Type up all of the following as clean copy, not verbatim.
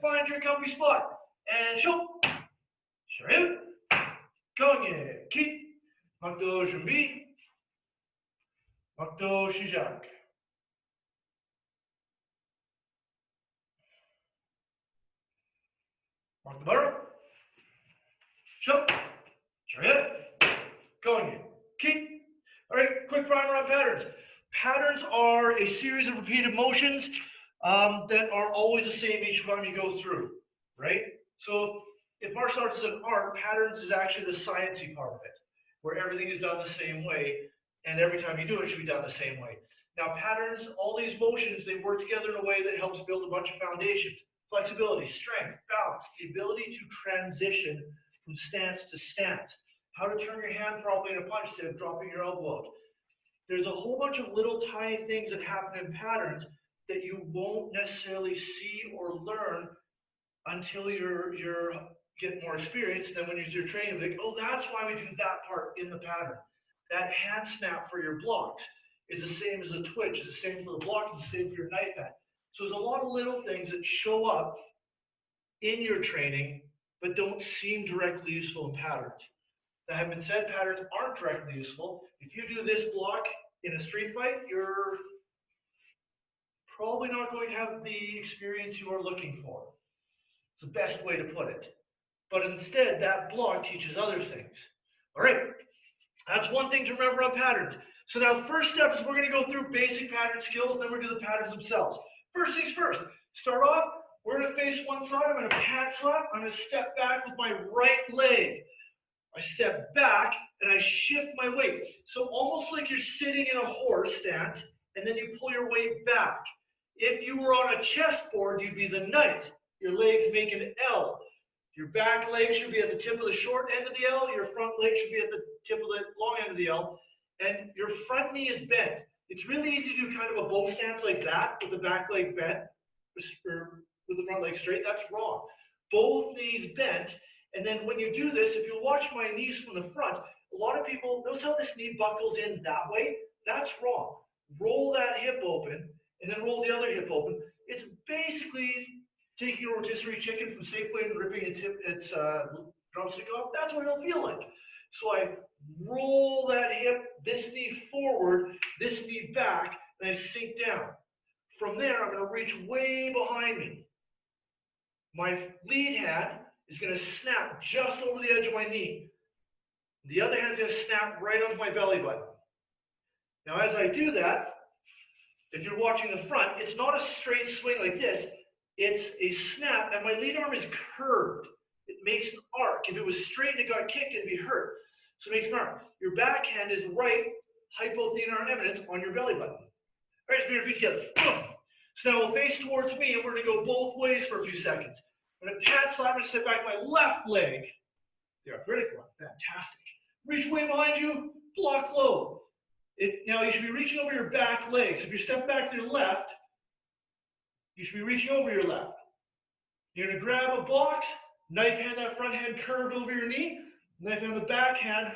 find your comfy spot. And show. Sharif. Kogne. Keep. Makto Jumbi. Makto Shijak. Mark the butter. Show. Sharif. Kogne. Keep. All right, quick primer on patterns. Patterns are a series of repeated motions that are always the same each time you go through, right? So if martial arts is an art, patterns is actually the sciencey part of it, where everything is done the same way, and every time you do it, it should be done the same way. Now patterns, all these motions, they work together in a way that helps build a bunch of foundations. Flexibility, strength, balance, the ability to transition from stance to stance, how to turn your hand properly in a punch instead of dropping your elbow out. There's a whole bunch of little tiny things that happen in patterns that you won't necessarily see or learn until you're get more experience. And then when you're training, you're like, oh, that's why we do that part in the pattern. That hand snap for your blocks is the same as a twitch. It's the same for the block. It's the same for your knife hand. So there's a lot of little things that show up in your training, but don't seem directly useful in patterns. That have been said, patterns aren't directly useful. If you do this block in a street fight, you're probably not going to have the experience you are looking for. It's the best way to put it. But instead, that block teaches other things. All right, that's one thing to remember on patterns. So now first step is we're going to go through basic pattern skills, then we're going to do the patterns themselves. First things first, start off, we're going to face one side, I'm going to pad slap, I'm going to step back with my right leg. I step back and I shift my weight. So almost like you're sitting in a horse stance and then you pull your weight back. If you were on a chessboard, you'd be the knight. Your legs make an L. Your back leg should be at the tip of the short end of the L. Your front leg should be at the tip of the long end of the L. And your front knee is bent. It's really easy to do kind of a bow stance like that with the back leg bent, or with the front leg straight. That's wrong. Both knees bent. And then when you do this, if you watch my knees from the front, a lot of people, notice how this knee buckles in that way? That's wrong. Roll that hip open, and then roll the other hip open. It's basically taking a rotisserie chicken from Safeway and ripping its drumstick off. That's what it'll feel like. So I roll that hip, this knee forward, this knee back, and I sink down. From there, I'm going to reach way behind me. My lead hand is going to snap just over the edge of my knee. The other hand's going to snap right onto my belly button. Now, as I do that, if you're watching the front, it's not a straight swing like this. It's a snap, and my lead arm is curved. It makes an arc. If it was straight and it got kicked, it'd be hurt. So it makes an arc. Your backhand is right, hypothenar eminence, on your belly button. All right, just bring your feet together. Boom. So now we'll face towards me, and we're going to go both ways for a few seconds. I'm going to pad slap and step back my left leg. The arthritic one. Fantastic. Reach way behind you, block low. Now you should be reaching over your back leg. So if you step back to your left, you should be reaching over your left. You're going to grab a box, knife hand, that front hand curved over your knee, knife hand the back hand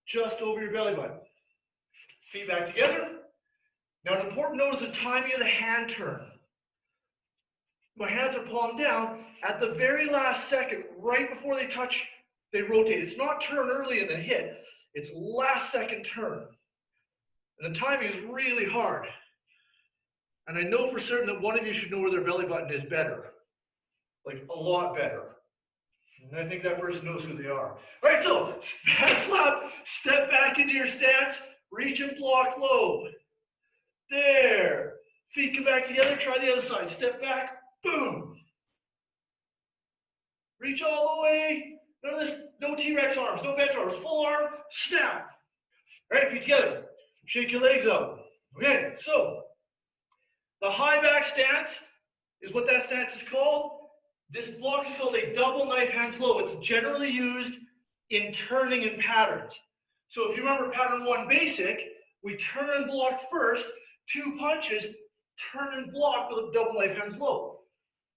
just over your belly button. Feet back together. Now an important note is the timing of the hand turn. My hands are palm down. At the very last second, right before they touch, they rotate. It's not turn early and then hit. It's last second turn. And the timing is really hard. And I know for certain that one of you should know where their belly button is better. Like a lot better. And I think that person knows who they are. All right, so pad slap, step back into your stance, reach and block low. There. Feet come back together, try the other side. Step back, boom. Reach all the way. None of this, no T-Rex arms, no bench arms, full arm, snap. All right, feet together. Shake your legs up. Okay, so the high back stance is what that stance is called. This block is called a double knife hands low. It's generally used in turning in patterns. So if you remember pattern 1 basic, we turn and block first, 2 punches, turn and block with a double knife hands low.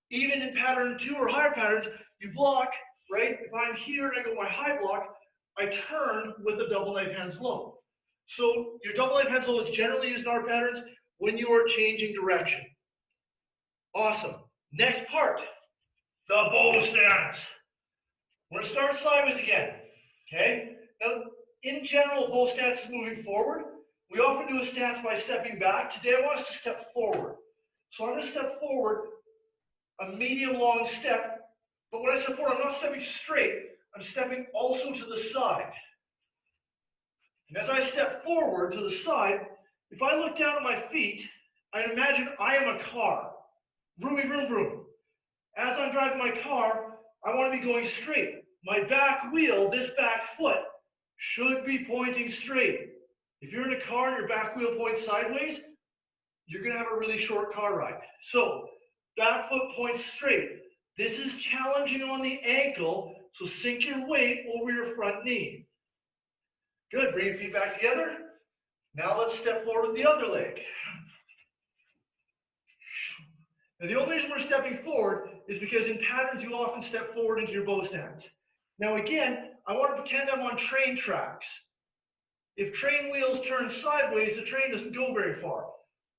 Even in pattern 2 or higher patterns, you block, right? If I'm here and I go my high block, I turn with a double knife hands low. So your double knife hands low is generally used in our patterns when you are changing direction. Awesome. Next part. the bow stance. We're going to start sideways again, okay? Now, in general, bow stance is moving forward. We often do a stance by stepping back. Today, I want us to step forward. So I'm going to step forward, a medium long step, but when I step forward, I'm not stepping straight. I'm stepping also to the side. And as I step forward to the side, if I look down at my feet, I imagine I am a car. Vroomy, vroom, vroom. As I'm driving my car, I want to be going straight. My back wheel, this back foot, should be pointing straight. If you're in a car and your back wheel points sideways, you're going to have a really short car ride. So, back foot points straight. This is challenging on the ankle, so sink your weight over your front knee. Good, bring your feet back together. Now let's step forward with the other leg. Now the only reason we're stepping forward is because in patterns you often step forward into your bow stance. Now again, I want to pretend I'm on train tracks. If train wheels turn sideways, the train doesn't go very far.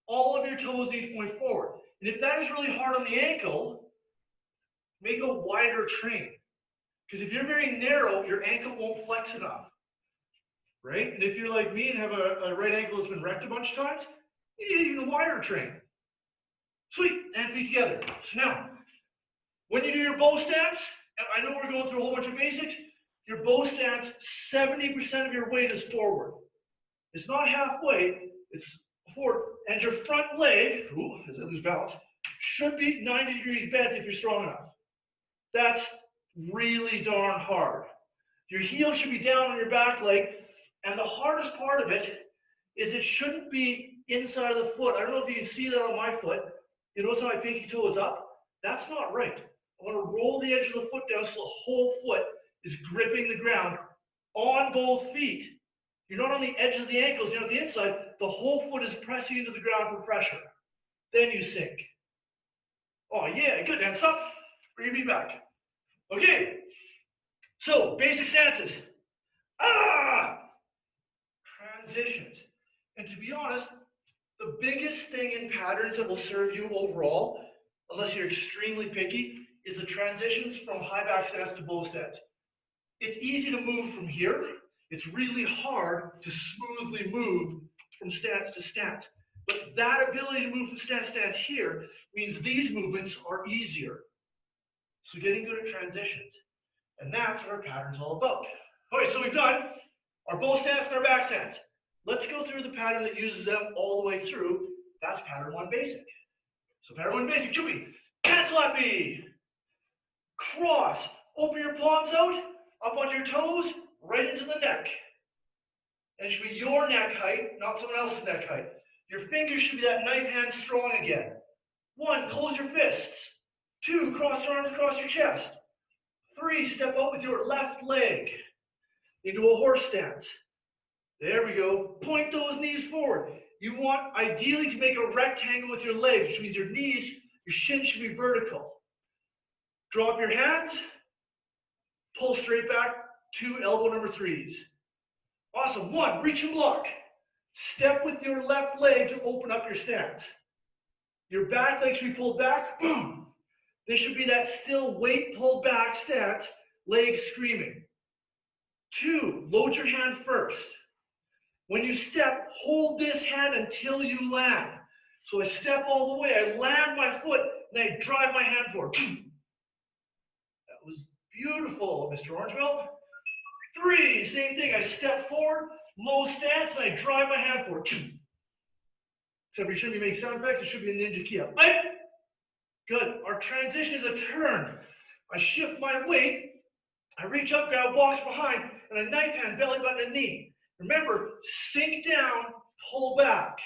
All of your toes need to point forward. And if that is really hard on the ankle, make a wider train. Because if you're very narrow, your ankle won't flex enough. Right? And if you're like me and have a right ankle that's been wrecked a bunch of times, you need even a wider train. Sweet, and feet together. So now, when you do your bow stance, and I know we're going through a whole bunch of basics, your bow stance, 70% of your weight is forward. It's not halfway, it's forward. And your front leg, as I lose balance, should be 90 degrees bent if you're strong enough. That's really darn hard. Your heel should be down on your back leg, and the hardest part of it is it shouldn't be inside of the foot. I don't know if you can see that on my foot. You notice how my pinky toe is up? That's not right. I want to roll the edge of the foot down so the whole foot is gripping the ground on both feet. You're not on the edge of the ankles, you're on the inside. The whole foot is pressing into the ground for pressure. Then you sink. Oh yeah, good, hands up. Bring your feet back. Okay, so basic stances. Transitions. And to be honest, the biggest thing in patterns that will serve you overall, unless you're extremely picky, is the transitions from high back stance to bow stance. It's easy to move from here. It's really hard to smoothly move from stance to stance. But that ability to move from stance to stance here means these movements are easier. So getting good at transitions. And that's what our pattern's all about. Okay, so we've done our bow stance and our back stance. Let's go through the pattern that uses them all the way through. That's pattern 1 basic. So pattern 1 basic should be cancel at me. Cross. Open your palms out, up on your toes, right into the neck. And it should be your neck height, not someone else's neck height. Your fingers should be that knife hand strong again. 1, close your fists. 2, cross your arms across your chest. 3, step out with your left leg into a horse stance. There we go. Point those knees forward. You want ideally to make a rectangle with your legs, which means your knees, your shins should be vertical. Drop your hands, pull straight back, 2 elbow number 3s. Awesome. 1, reach and block. Step with your left leg to open up your stance. Your back leg should be pulled back. Boom. This should be that still weight pulled back stance, legs screaming. 2, load your hand first. When you step, hold this hand until you land. So I step all the way, I land my foot, and I drive my hand forward. That was beautiful, Mr. Orangeville. 3, same thing. I step forward, low stance, and I drive my hand forward. Except we shouldn't be making sound effects, it should be a ninja key up. Good. Our transition is a turn. I shift my weight, I reach up, grab a box behind, and a knife hand, belly button, and knee. Remember, sink down, pull back.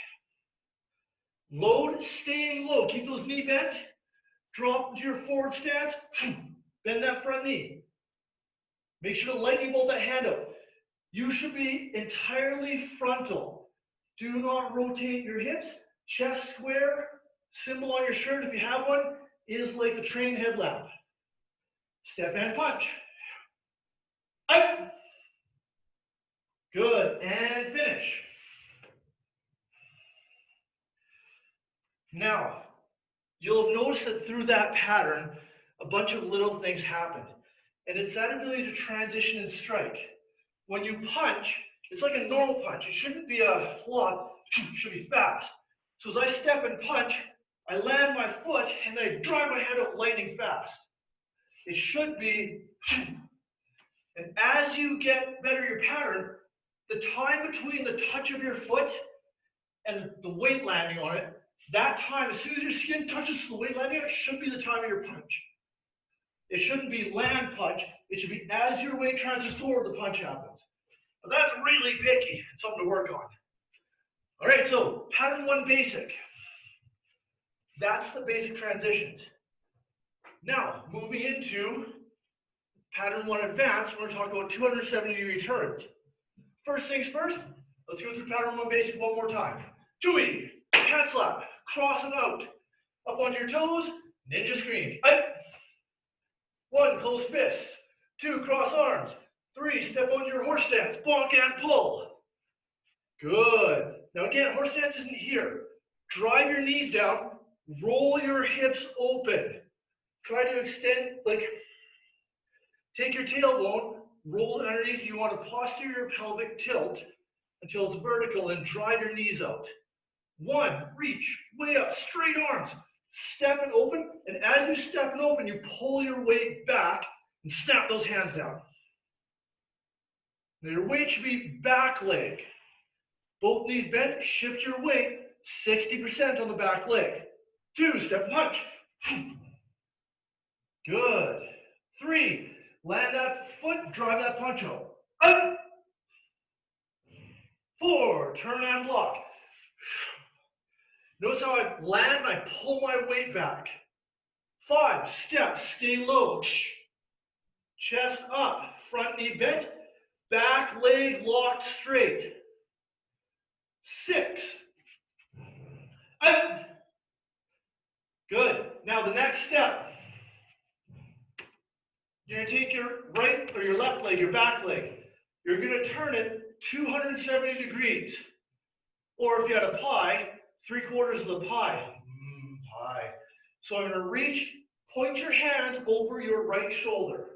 Load, staying low. Keep those knee bent. Drop into your forward stance. Bend that front knee. Make sure to lightning bolt that hand out. You should be entirely frontal. Do not rotate your hips. Chest square. Symbol on your shirt, if you have one, is like the train headlamp. Step and punch. Up. Good, and finish. Now, you'll have noticed that through that pattern, a bunch of little things happen. And it's that ability to transition and strike. When you punch, it's like a normal punch. It shouldn't be a flop, it should be fast. So as I step and punch, I land my foot and I drive my head out lightning fast. It should be, and as you get better at your pattern, the time between the touch of your foot and the weight landing on it, that time, as soon as your skin touches the weight landing on it, should be the time of your punch. It shouldn't be land punch. It should be as your weight transfers forward, the punch happens. But that's really picky. It's something to work on. All right, so pattern 1 basic. That's the basic transitions. Now, moving into pattern 1 advanced, we're going to talk about 270-degree turns. First things first, let's go through pattern 1 basic one more time. Chewy, cat slap, cross and out. Up onto your toes, ninja scream. Up. 1, close fists. 2, cross arms. 3, step on your horse stance, bonk and pull. Good. Now again, horse stance isn't here. Drive your knees down, roll your hips open. Try to extend, take your tailbone, roll it underneath. You want a posterior pelvic tilt until it's vertical and drive your knees out. 1, reach, way up, straight arms. Step and open, and as you step and open, you pull your weight back and snap those hands down. Now your weight should be back leg. Both knees bent, shift your weight 60% on the back leg. 2, step punch. Good. 3, land that foot, drive that punch out. Up. 4, turn and block. Notice how I land and I pull my weight back. 5, step, stay low. Chest up, front knee bent, back leg locked straight. 6. Up. Good. Now the next step. You're going to take your right or your left leg, your back leg. You're going to turn it 270 degrees. Or if you had a pie, 3/4 of the pie. Pie. So I'm going to reach, point your hands over your right shoulder.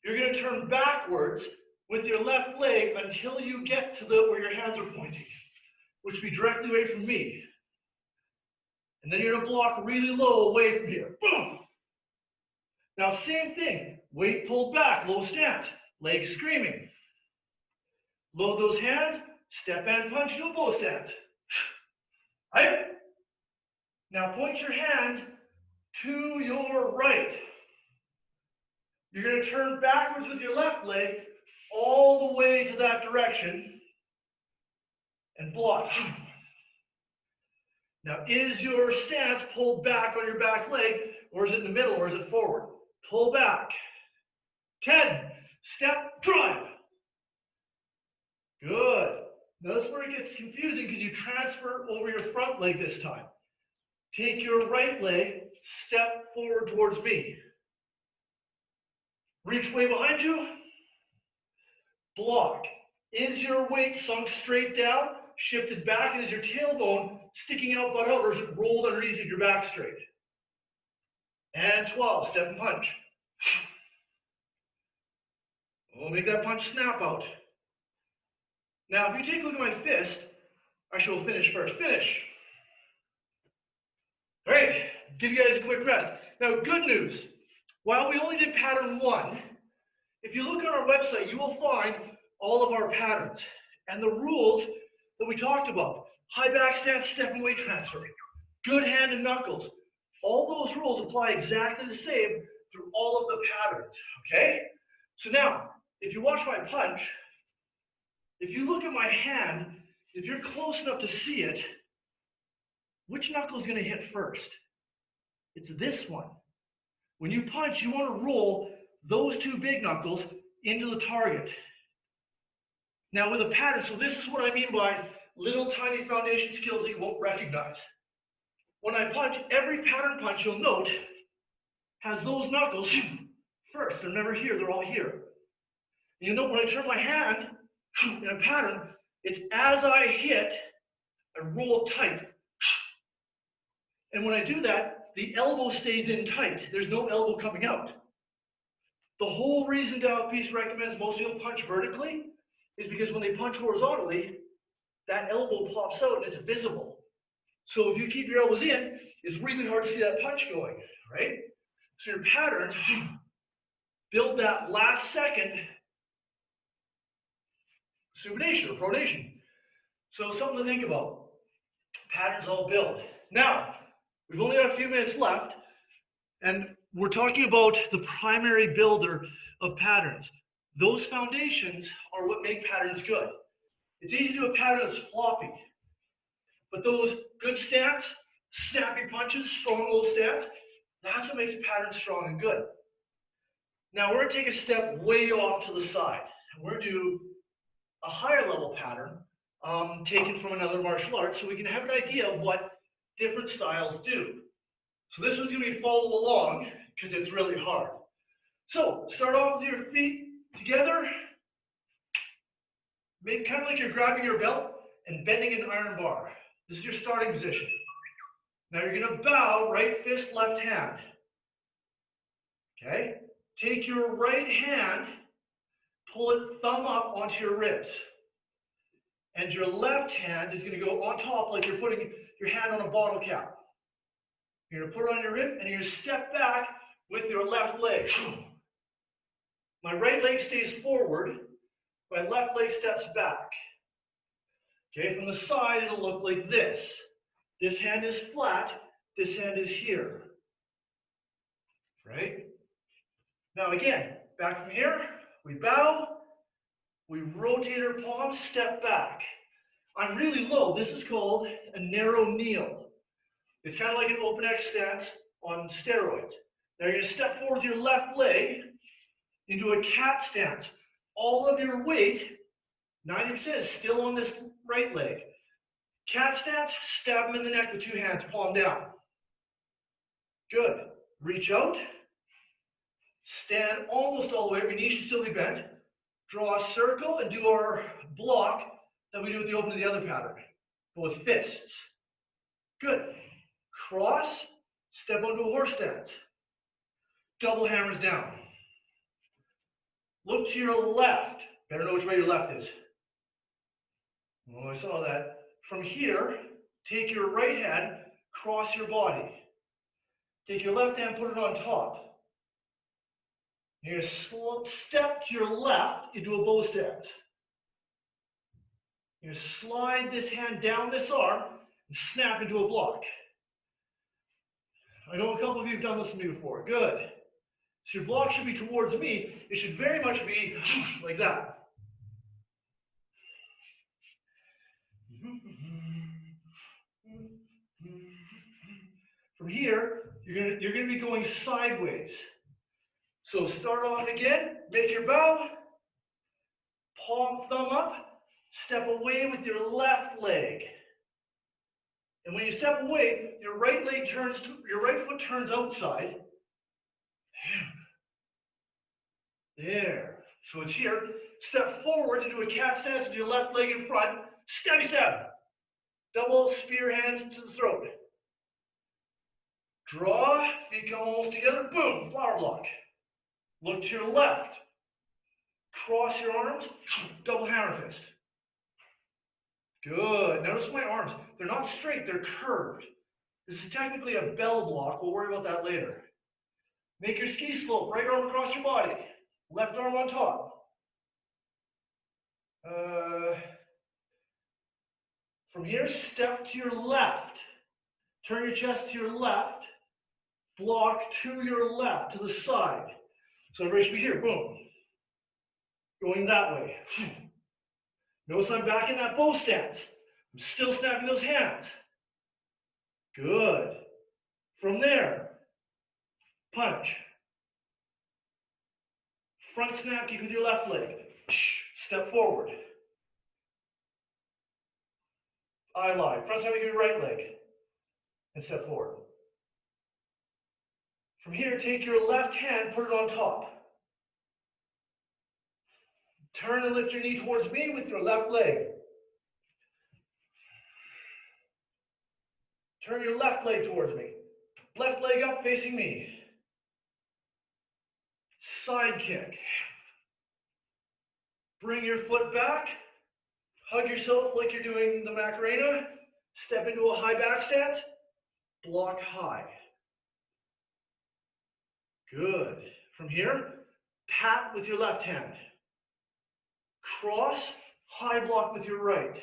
You're going to turn backwards with your left leg until you get to where your hands are pointing, which will be directly away from me. And then you're going to block really low away from here. Boom. Now, same thing. Weight pulled back, low stance, legs screaming. Load those hands, step and punch, no bow stance. Right? Now point your hands to your right. You're going to turn backwards with your left leg all the way to that direction and block. Now, is your stance pulled back on your back leg, or is it in the middle, or is it forward? Pull back. 10, step, drive. Good. Notice where it gets confusing because you transfer over your front leg this time. Take your right leg, step forward towards me. Reach way behind you. Block. Is your weight sunk straight down, shifted back, and is your tailbone sticking out butt out, or is it rolled underneath your back straight? And 12, step and punch. We'll make that punch snap out. Now, if you take a look at my fist, actually, we'll finish first. Finish. All right, give you guys a quick rest. Now, good news. While we only did pattern 1, if you look on our website, you will find all of our patterns and the rules that we talked about. High back stance, step and weight transfer, good hand and knuckles. All those rules apply exactly the same through all of the patterns, okay? So now, if you watch my punch, if you look at my hand, if you're close enough to see it, which knuckle is going to hit first? It's this one. When you punch, you want to roll those 2 big knuckles into the target. Now with a pattern, so this is what I mean by little tiny foundation skills that you won't recognize. When I punch, every pattern punch you'll note has those knuckles first. They're never here, they're all here. And you know when I turn my hand in a pattern, it's as I hit, I roll tight. And when I do that, the elbow stays in tight. There's no elbow coming out. The whole reason Dao Peace recommends most people punch vertically is because when they punch horizontally, that elbow pops out and it's visible. So if you keep your elbows in, it's really hard to see that punch going, right? So your patterns build that last second supination or pronation. So something to think about. Patterns all build. Now, we've only got a few minutes left, and we're talking about the primary builder of patterns. Those foundations are what make patterns good. It's easy to do a pattern that's floppy, but those good stance, snappy punches, strong low stance, that's what makes a pattern strong and good. Now we're going to take a step way off to the side. We're going to do a higher level pattern taken from another martial art so we can have an idea of what different styles do. So this one's going to be follow along because it's really hard. So start off with your feet together. Make kind of like you're grabbing your belt and bending an iron bar. This is your starting position. Now you're going to bow, right fist, left hand. Okay? Take your right hand, pull it thumb up onto your ribs. And your left hand is going to go on top like you're putting your hand on a bottle cap. You're going to put it on your rib and you're going to step back with your left leg. My right leg stays forward. My left leg steps back. Okay, from the side, it'll look like this. This hand is flat. This hand is here. Right? Now again, back from here, we bow. We rotate our palms, step back. I'm really low. This is called a narrow kneel. It's kind of like an open X stance on steroids. Now you're going to step forward with your left leg into a cat stance. All of your weight, 90%, is still on this right leg. Cat stance, stab him in the neck with two hands, palm down. Good. Reach out. Stand almost all the way. Your knees should still be bent. Draw a circle and do our block that we do at the open of the other pattern, but with fists. Good. Cross, step onto a horse stance. Double hammers down. Look to your left. Better know which way your left is. Oh, I saw that. From here, take your right hand, cross your body. Take your left hand, put it on top. You're going to step to your left into a bow stance. You're going to slide this hand down this arm and snap into a block. I know a couple of you have done this with me before. Good. So your block should be towards me. It should very much be like that. From here, you're going to be going sideways. So start off again, make your bow, palm, thumb up, step away with your left leg. And when you step away, your right foot turns outside. There. So it's here. Step forward into a cat stance with your left leg in front. Stabby stab. Double spear hands to the throat. Draw, feet come almost together. Boom, flower block. Look to your left. Cross your arms. Double hammer fist. Good. Notice my arms. They're not straight. They're curved. This is technically a bell block. We'll worry about that later. Make your ski slope. Right arm across your body. Left arm on top. From here, step to your left. Turn your chest to your left. Block to your left, to the side. So everybody should be here. Boom. Going that way. Notice I'm back in that bow stance. I'm still snapping those hands. Good. From there, punch. Front snap kick with your left leg. Step forward. Eye line. Front snap kick with your right leg. And step forward. From here, take your left hand, put it on top. Turn and lift your knee towards me with your left leg. Turn your left leg towards me. Left leg up facing me. Side kick. Bring your foot back. Hug yourself like you're doing the Macarena. Step into a high back stance. Block high. Good. From here, pat with your left hand. Cross, high block with your right.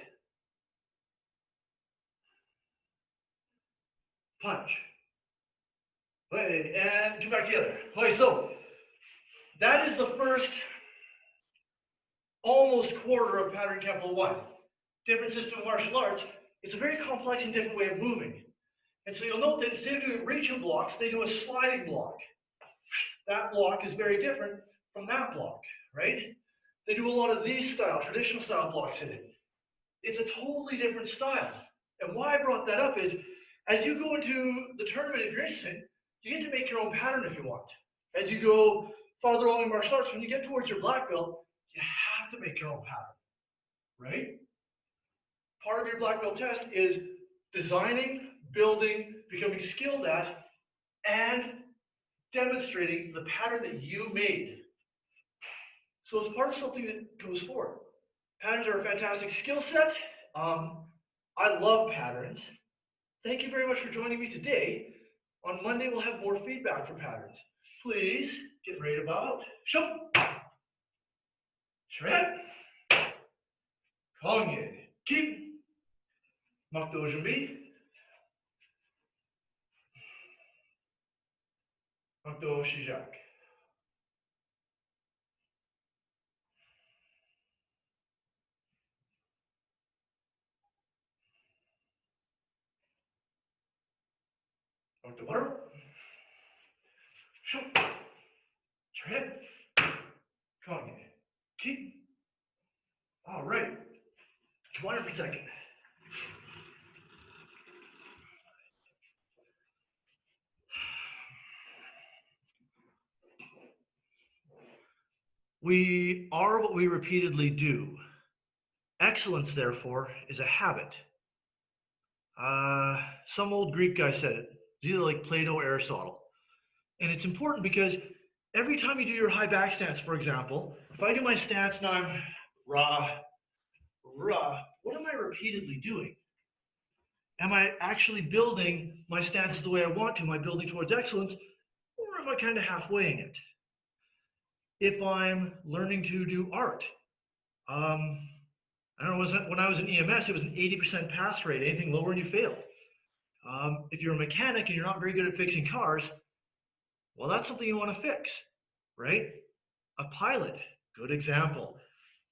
Punch. Okay, and come back together. Okay, so that is the first almost quarter of pattern Kempo 1. Differences to martial arts, it's a very complex and different way of moving. And so you'll note that instead of doing reaching blocks, they do a sliding block. That block is very different from that block, right? They do a lot of these traditional style blocks in it. It's a totally different style. And why I brought that up is, as you go into the tournament, if you're interested, you get to make your own pattern if you want. As you go farther along in martial arts, when you get towards your black belt, you have to make your own pattern, right? Part of your black belt test is designing, building, becoming skilled at, and demonstrating the pattern that you made. So it's part of something that goes forward. Patterns are a fantastic skill set. I love patterns. Thank you very much for joining me today. On Monday, we'll have more feedback for patterns. Please get ready to bow out. Shum. Shred. Kongye. Keep. Makdo Jumbi. Makdo Shijak. Makdo Water. Shum. Shred. Kongye. Keep. All right. Come on in for a second. We are what we repeatedly do. Excellence, therefore, is a habit. Some old Greek guy said it. It's either like Plato or Aristotle. And it's important because every time you do your high back stance, for example, if I do my stance and I'm rah, rah, what am I repeatedly doing? Am I actually building my stances the way I want to? Am I building towards excellence? Or am I kind of halfwaying it? If I'm learning to do art, I don't know, when I was in EMS, it was an 80% pass rate. Anything lower and you failed. If you're a mechanic and you're not very good at fixing cars, well, that's something you want to fix, right? A pilot, good example.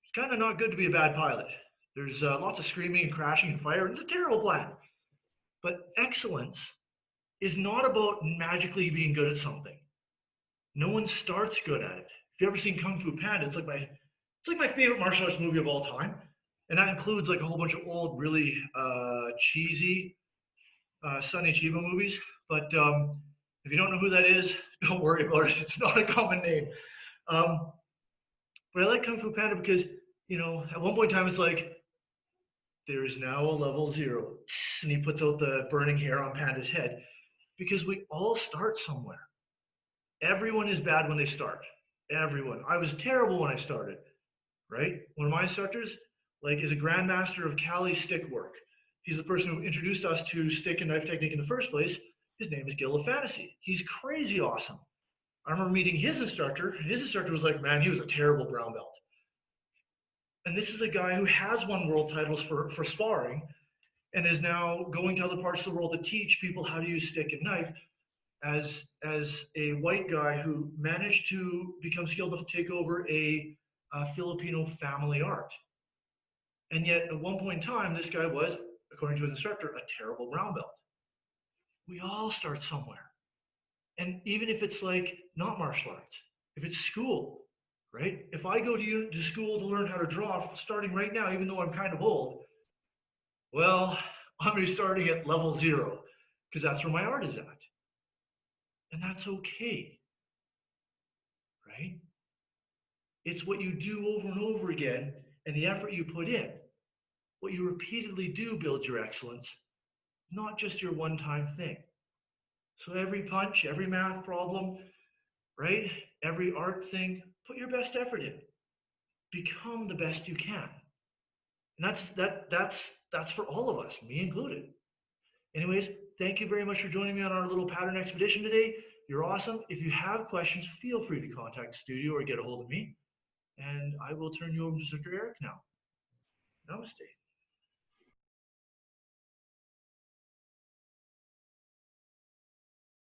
It's kind of not good to be a bad pilot. There's lots of screaming and crashing and fire, and it's a terrible plan. But excellence is not about magically being good at something. No one starts good at it. If you've ever seen Kung Fu Panda, it's like my favorite martial arts movie of all time. And that includes like a whole bunch of old, really cheesy Sonny Chiba movies. But if you don't know who that is, don't worry about it. It's not a common name. But I like Kung Fu Panda because, you know, at one point in time, it's like, there is now a level 0. And he puts out the burning hair on Panda's head. Because we all start somewhere. Everyone is bad when they start. Everyone. I was terrible when I started, right? One of my instructors, is a grandmaster of Kali stick work. He's the person who introduced us to stick and knife technique in the first place. His name is Gil Fantasy. He's crazy awesome. I remember meeting his instructor. His instructor was like, man, he was a terrible brown belt. And this is a guy who has won world titles for sparring and is now going to other parts of the world to teach people how to use stick and knife as a white guy who managed to become skilled enough to take over a Filipino family art. And yet, at one point in time, this guy was, according to his instructor, a terrible brown belt. We all start somewhere. And even if it's like not martial arts, if it's school, right? If I go to school to learn how to draw starting right now, even though I'm kind of old, well, I'm going to be starting at level 0 because that's where my art is at. And that's okay, right? It's what you do over and over again and the effort you put in. What you repeatedly do builds your excellence, not just your one-time thing. So every punch, every math problem, right? Every art thing, put your best effort in. Become the best you can. And that's for all of us, me included. Anyways, thank you very much for joining me on our little pattern expedition today. You're awesome. If you have questions, feel free to contact the studio or get a hold of me. And I will turn you over to Mr. Eric now. Namaste.